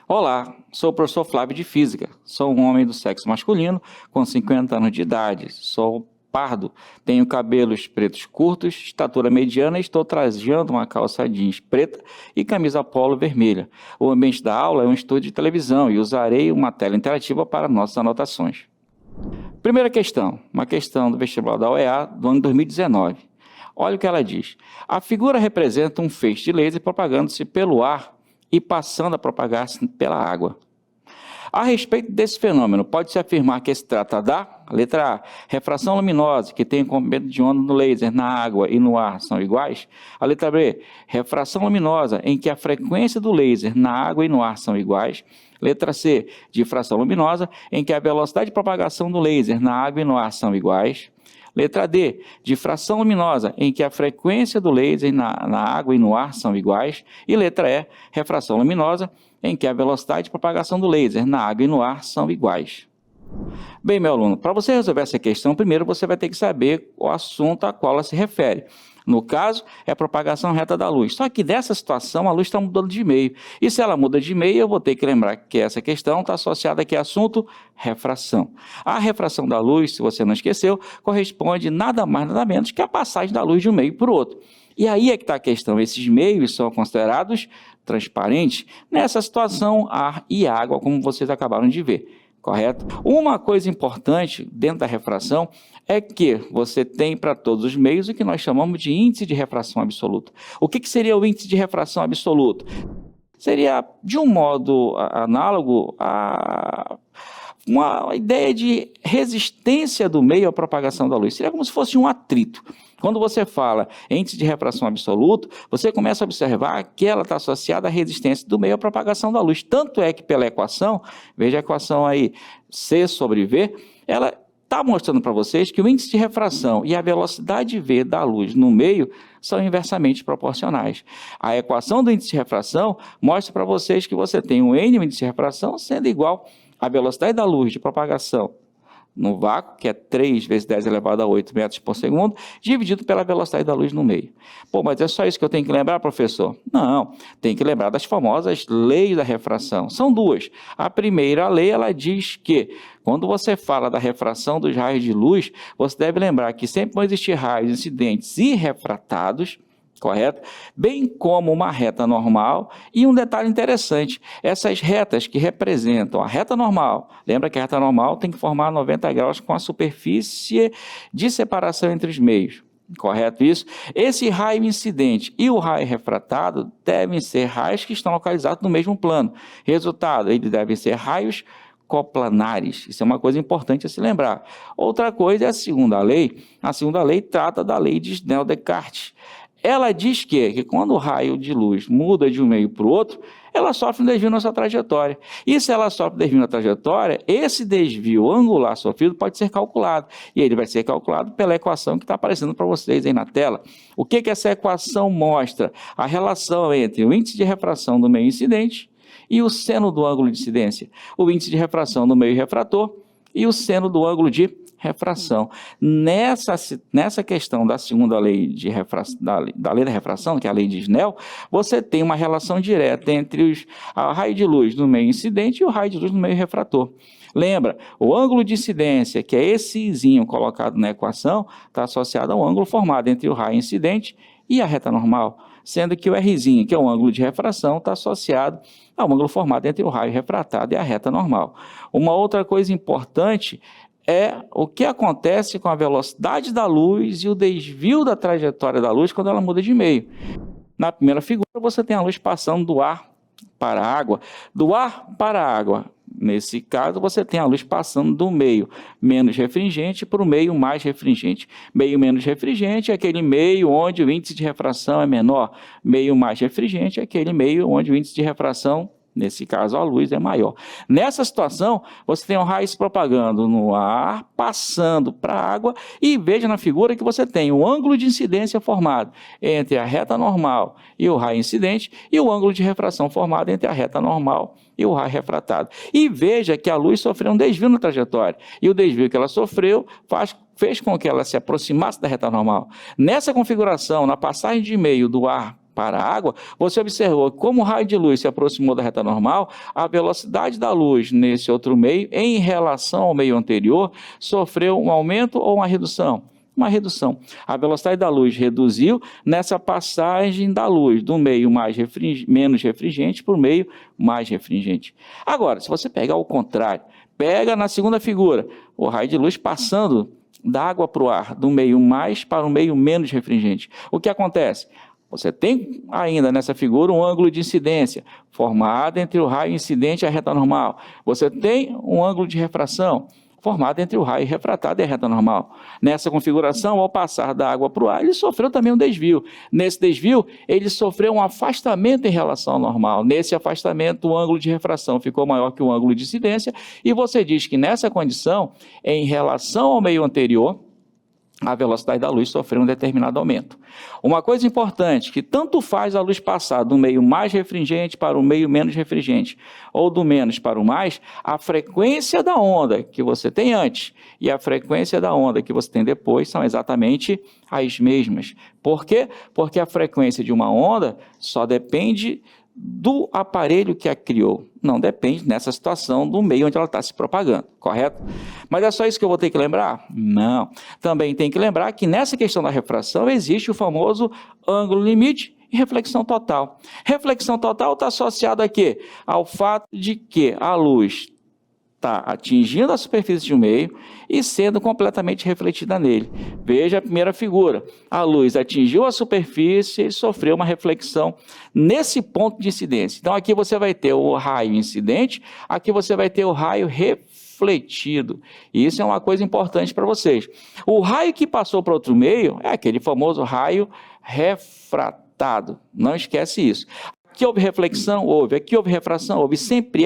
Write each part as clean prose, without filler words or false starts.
Olá, sou o professor Flávio de Física. Sou um homem do sexo masculino com 50 anos de idade. Sou pardo, tenho cabelos pretos curtos, estatura mediana e estou trajando uma calça jeans preta e camisa polo vermelha. O ambiente da aula é um estúdio de televisão e usarei uma tela interativa para nossas anotações. Primeira questão, uma questão do vestibular da UEA do ano 2019. Olha o que ela diz. A figura representa um feixe de laser propagando-se pelo ar e passando a propagar-se pela água. A respeito desse fenômeno, pode-se afirmar que se trata da letra A, refração luminosa, que tem o comprimento de onda no laser, na água e no ar são iguais. A letra B, refração luminosa, em que a frequência do laser na água e no ar são iguais. Letra C, difração luminosa, em que a velocidade de propagação do laser na água e no ar são iguais. Letra D, difração luminosa, em que a frequência do laser na água e no ar são iguais. E letra E, refração luminosa, em que a velocidade de propagação do laser na água e no ar são iguais. Bem, meu aluno, para você resolver essa questão, primeiro você vai ter que saber o assunto a qual ela se refere. No caso, é a propagação reta da luz. Só que nessa situação, a luz está mudando de meio. E se ela muda de meio, eu vou ter que lembrar que essa questão está associada aqui ao assunto refração. A refração da luz, se você não esqueceu, corresponde nada mais nada menos que a passagem da luz de um meio para o outro. E aí é que está a questão, esses meios são considerados transparentes. Nessa situação, ar e água, como vocês acabaram de ver. Correto? Uma coisa importante dentro da refração é que você tem para todos os meios o que nós chamamos de índice de refração absoluta. O que seria o índice de refração absoluto? Seria, de um modo análogo, uma ideia de resistência do meio à propagação da luz. Seria como se fosse um atrito. Quando você fala índice de refração absoluto, você começa a observar que ela está associada à resistência do meio à propagação da luz. Tanto é que pela equação, veja a equação aí, C sobre V, ela está mostrando para vocês que o índice de refração e a velocidade V da luz no meio são inversamente proporcionais. A equação do índice de refração mostra para vocês que você tem um N, o índice de refração, sendo igual à velocidade da luz de propagação no vácuo, que é 3 vezes 10 elevado a 8 metros por segundo, dividido pela velocidade da luz no meio. Pô, mas é só isso que eu tenho que lembrar, professor? Não, tem que lembrar das famosas leis da refração. São duas. A primeira lei, ela diz que, quando você fala da refração dos raios de luz, você deve lembrar que sempre vão existir raios incidentes e refratados, correto? Bem como uma reta normal. E um detalhe interessante, essas retas que representam a reta normal, lembra que a reta normal tem que formar 90 graus com a superfície de separação entre os meios, correto isso? Esse raio incidente e o raio refratado devem ser raios que estão localizados no mesmo plano. Resultado, eles devem ser raios coplanares. Isso é uma coisa importante a se lembrar. Outra coisa é a segunda lei. A segunda lei trata da lei de Snell-Descartes. Ela diz que quando o raio de luz muda de um meio para o outro, ela sofre um desvio na sua trajetória. E se ela sofre desvio na trajetória, esse desvio angular sofrido pode ser calculado. E ele vai ser calculado pela equação que está aparecendo para vocês aí na tela. O que essa equação mostra? A relação entre o índice de refração do meio incidente e o seno do ângulo de incidência. O índice de refração do meio refrator e o seno do ângulo de refração. Nessa questão da segunda lei de refração, da lei da refração, que é a lei de Snell, você tem uma relação direta entre o raio de luz no meio incidente e o raio de luz no meio refrator. Lembra, o ângulo de incidência, que é esse izinho colocado na equação, está associado ao ângulo formado entre o raio incidente e a reta normal, sendo que o Rzinho, que é o ângulo de refração, está associado ao ângulo formado entre o raio refratado e a reta normal. Uma outra coisa importante é o que acontece com a velocidade da luz e o desvio da trajetória da luz quando ela muda de meio. Na primeira figura, você tem a luz passando do ar para a água. Do ar para a água, nesse caso, você tem a luz passando do meio menos refringente para o meio mais refringente. Meio menos refringente é aquele meio onde o índice de refração é menor. Meio mais refringente é aquele meio onde o índice de refração, nesse caso, a luz é maior. Nessa situação, você tem o raio se propagando no ar, passando para a água, e veja na figura que você tem o ângulo de incidência formado entre a reta normal e o raio incidente, e o ângulo de refração formado entre a reta normal e o raio refratado. E veja que a luz sofreu um desvio na trajetória, e o desvio que ela sofreu fez com que ela se aproximasse da reta normal. Nessa configuração, na passagem de meio do ar para a água, você observou que como o raio de luz se aproximou da reta normal, a velocidade da luz nesse outro meio, em relação ao meio anterior, sofreu um aumento ou uma redução? Uma redução. A velocidade da luz reduziu nessa passagem da luz do meio menos refringente para o meio mais refringente. Agora, se você pegar o contrário, pega na segunda figura, o raio de luz passando da água para o ar, do meio mais para o meio menos refringente. O que acontece? Você tem ainda nessa figura um ângulo de incidência, formado entre o raio incidente e a reta normal. Você tem um ângulo de refração, formado entre o raio refratado e a reta normal. Nessa configuração, ao passar da água para o ar, ele sofreu também um desvio. Nesse desvio, ele sofreu um afastamento em relação ao normal. Nesse afastamento, o ângulo de refração ficou maior que o ângulo de incidência, e você diz que nessa condição, em relação ao meio anterior, a velocidade da luz sofreu um determinado aumento. Uma coisa importante, que tanto faz a luz passar do meio mais refringente para o meio menos refringente, ou do menos para o mais, a frequência da onda que você tem antes e a frequência da onda que você tem depois são exatamente as mesmas. Por quê? Porque a frequência de uma onda só depende do aparelho que a criou. Não depende, nessa situação, do meio onde ela está se propagando, correto? Mas é só isso que eu vou ter que lembrar? Não. Também tem que lembrar que nessa questão da refração existe o famoso ângulo limite e reflexão total. Reflexão total está associada a quê? Ao fato de que a luz está atingindo a superfície de um meio e sendo completamente refletida nele. Veja a primeira figura. A luz atingiu a superfície e sofreu uma reflexão nesse ponto de incidência. Então aqui você vai ter o raio incidente, aqui você vai ter o raio refletido. E isso é uma coisa importante para vocês. O raio que passou para outro meio é aquele famoso raio refratado. Não esquece isso. Aqui houve reflexão, houve. Aqui houve refração, houve. Sempre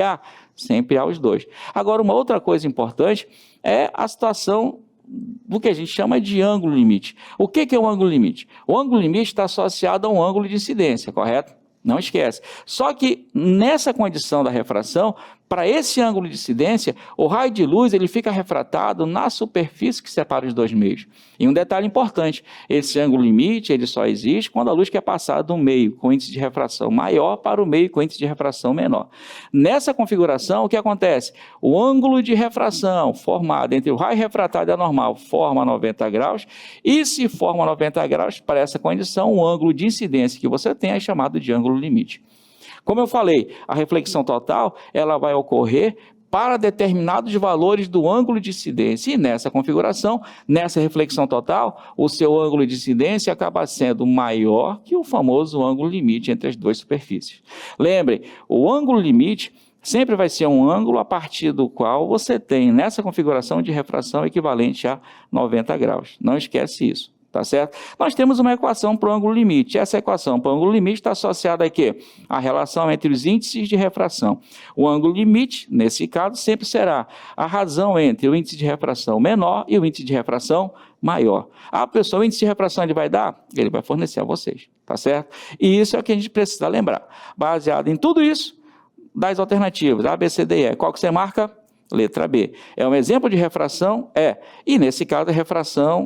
há os dois. Agora, uma outra coisa importante é a situação do que a gente chama de ângulo limite. O que é o ângulo limite? O ângulo limite está associado a um ângulo de incidência, correto? Não esquece. Só que nessa condição da refração, para esse ângulo de incidência, o raio de luz ele fica refratado na superfície que separa os dois meios. E um detalhe importante, esse ângulo limite ele só existe quando a luz quer passar do meio com índice de refração maior para o meio com índice de refração menor. Nessa configuração, o que acontece? O ângulo de refração formado entre o raio refratado e a normal forma 90 graus, e se forma 90 graus, para essa condição, o ângulo de incidência que você tem é chamado de ângulo limite. Como eu falei, a reflexão total ela vai ocorrer para determinados valores do ângulo de incidência. E nessa configuração, nessa reflexão total, o seu ângulo de incidência acaba sendo maior que o famoso ângulo limite entre as duas superfícies. Lembrem, o ângulo limite sempre vai ser um ângulo a partir do qual você tem nessa configuração de refração equivalente a 90 graus. Não esquece isso. Tá certo? Nós temos uma equação para o ângulo limite. Essa equação para o ângulo limite está associada a quê? A relação entre os índices de refração. O ângulo limite, nesse caso, sempre será a razão entre o índice de refração menor e o índice de refração maior. A pessoa, o índice de refração ele vai dar? Ele vai fornecer a vocês, tá certo? E isso é o que a gente precisa lembrar. Baseado em tudo isso, das alternativas, A, B, C, D, E. Qual que você marca? Letra B. É um exemplo de refração? É. E nesse caso,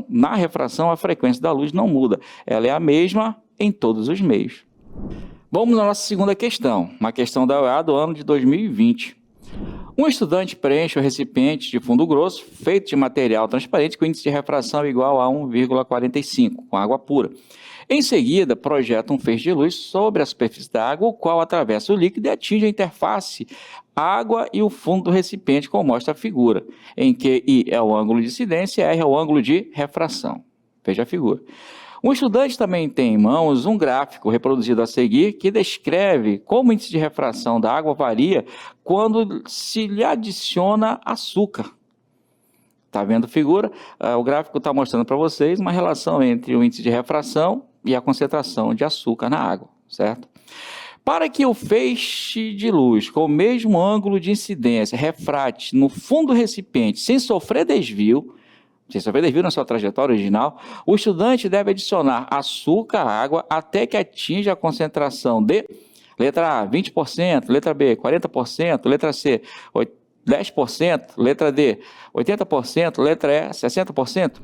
na refração, a frequência da luz não muda. Ela é a mesma em todos os meios. Vamos na nossa segunda questão, uma questão da UEA do ano de 2020. Um estudante preenche o recipiente de fundo grosso, feito de material transparente, com índice de refração igual a 1,45, com água pura. Em seguida, projeta um feixe de luz sobre a superfície da água, o qual atravessa o líquido e atinge a interface água e o fundo do recipiente, como mostra a figura, em que I é o ângulo de incidência e R é o ângulo de refração. Veja a figura. O estudante também tem em mãos um gráfico reproduzido a seguir que descreve como o índice de refração da água varia quando se lhe adiciona açúcar. Está vendo a figura? O gráfico está mostrando para vocês uma relação entre o índice de refração e a concentração de açúcar na água, certo? Para que o feixe de luz com o mesmo ângulo de incidência refrate no fundo do recipiente sem sofrer desvio na sua trajetória original, o estudante deve adicionar açúcar à água até que atinja a concentração de letra A, 20%, letra B, 40%, letra C, 10%, letra D, 80%, letra E, 60%?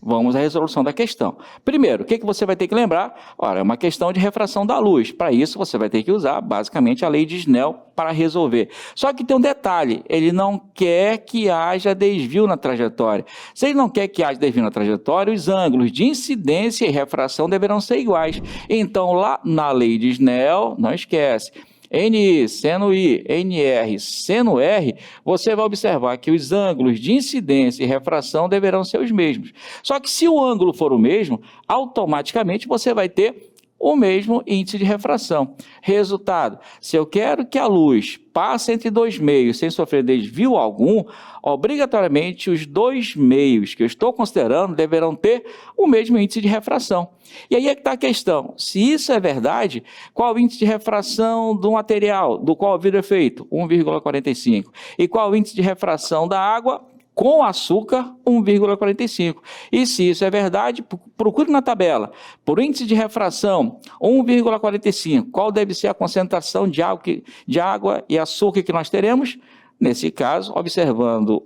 Vamos à resolução da questão. Primeiro, o que você vai ter que lembrar? Ora, é uma questão de refração da luz. Para isso, você vai ter que usar, basicamente, a lei de Snell para resolver. Só que tem um detalhe, ele não quer que haja desvio na trajetória. Se ele não quer que haja desvio na trajetória, os ângulos de incidência e refração deverão ser iguais. Então, lá na lei de Snell, não esquece, NI seno I, NR seno R, você vai observar que os ângulos de incidência e refração deverão ser os mesmos. Só que se o ângulo for o mesmo, automaticamente você vai ter o mesmo índice de refração. Resultado, se eu quero que a luz passe entre dois meios sem sofrer desvio algum, obrigatoriamente os dois meios que eu estou considerando deverão ter o mesmo índice de refração. E aí é que está a questão, se isso é verdade, qual o índice de refração do material do qual o vidro é feito? 1,45. E qual o índice de refração da água com açúcar? 1,45. E se isso é verdade, procure na tabela. Por índice de refração, 1,45. Qual deve ser a concentração de água e açúcar que nós teremos? Nesse caso, observando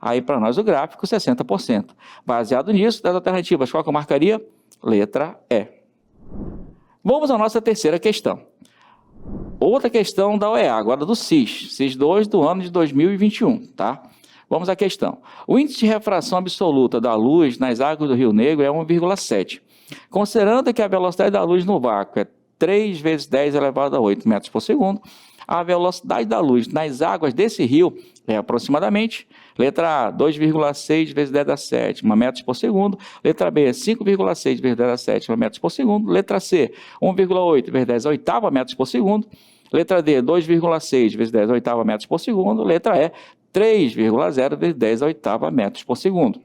aí para nós o gráfico, 60%. Baseado nisso, das alternativas, qual que eu marcaria? Letra E. Vamos à nossa terceira questão. Outra questão da OEA, agora do CIS 2 do ano de 2021, tá? Vamos à questão. O índice de refração absoluta da luz nas águas do Rio Negro é 1,7. Considerando que a velocidade da luz no vácuo é 3 vezes 10 elevado a 8 metros por segundo, a velocidade da luz nas águas desse rio é aproximadamente, letra A, 2,6 vezes 10 a 7 metros por segundo, letra B, 5,6 vezes 10 a 7 metros por segundo, letra C, 1,8 vezes 10 a oitava metros por segundo, letra D, 2,6 vezes 10 a oitava metros por segundo, letra E, 3,0 vezes 10 a oitava metros por segundo.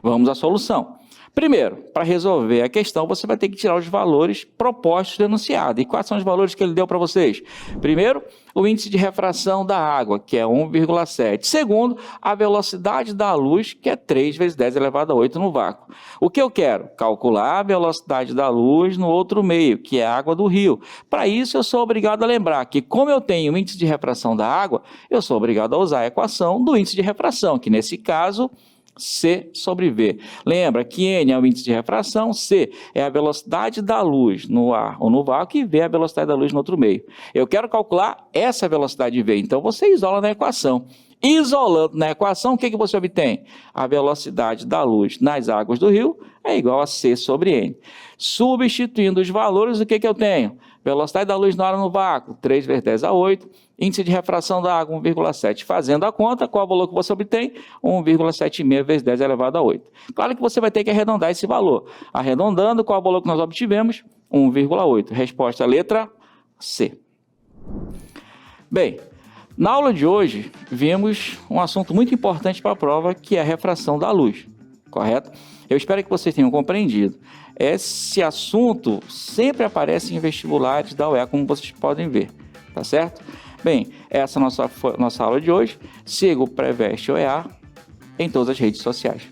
Vamos à solução. Primeiro, para resolver a questão, você vai ter que tirar os valores propostos do enunciado. E quais são os valores que ele deu para vocês? Primeiro, o índice de refração da água, que é 1,7. Segundo, a velocidade da luz, que é 3 vezes 10 elevado a 8 no vácuo. O que eu quero? Calcular a velocidade da luz no outro meio, que é a água do rio. Para isso, eu sou obrigado a lembrar que, como eu tenho o índice de refração da água, eu sou obrigado a usar a equação do índice de refração, que nesse caso C sobre V. Lembra que N é o índice de refração, C é a velocidade da luz no ar ou no vácuo e V é a velocidade da luz no outro meio. Eu quero calcular essa velocidade de V, então você isola na equação. Isolando na equação, o que você obtém? A velocidade da luz nas águas do rio é igual a C sobre N. Substituindo os valores, o que eu tenho? Velocidade da luz na hora no vácuo, 3 vezes 10 a 8. Índice de refração da água, 1,7. Fazendo a conta, qual é o valor que você obtém? 1,76 vezes 10 elevado a 8. Claro que você vai ter que arredondar esse valor. Arredondando, qual é o valor que nós obtivemos? 1,8. Resposta, letra C. Bem, na aula de hoje, vimos um assunto muito importante para a prova, que é a refração da luz, correto? Eu espero que vocês tenham compreendido. Esse assunto sempre aparece em vestibulares da UEA, como vocês podem ver, tá certo? Bem, essa é a nossa aula de hoje. Siga o Preveste UEA em todas as redes sociais.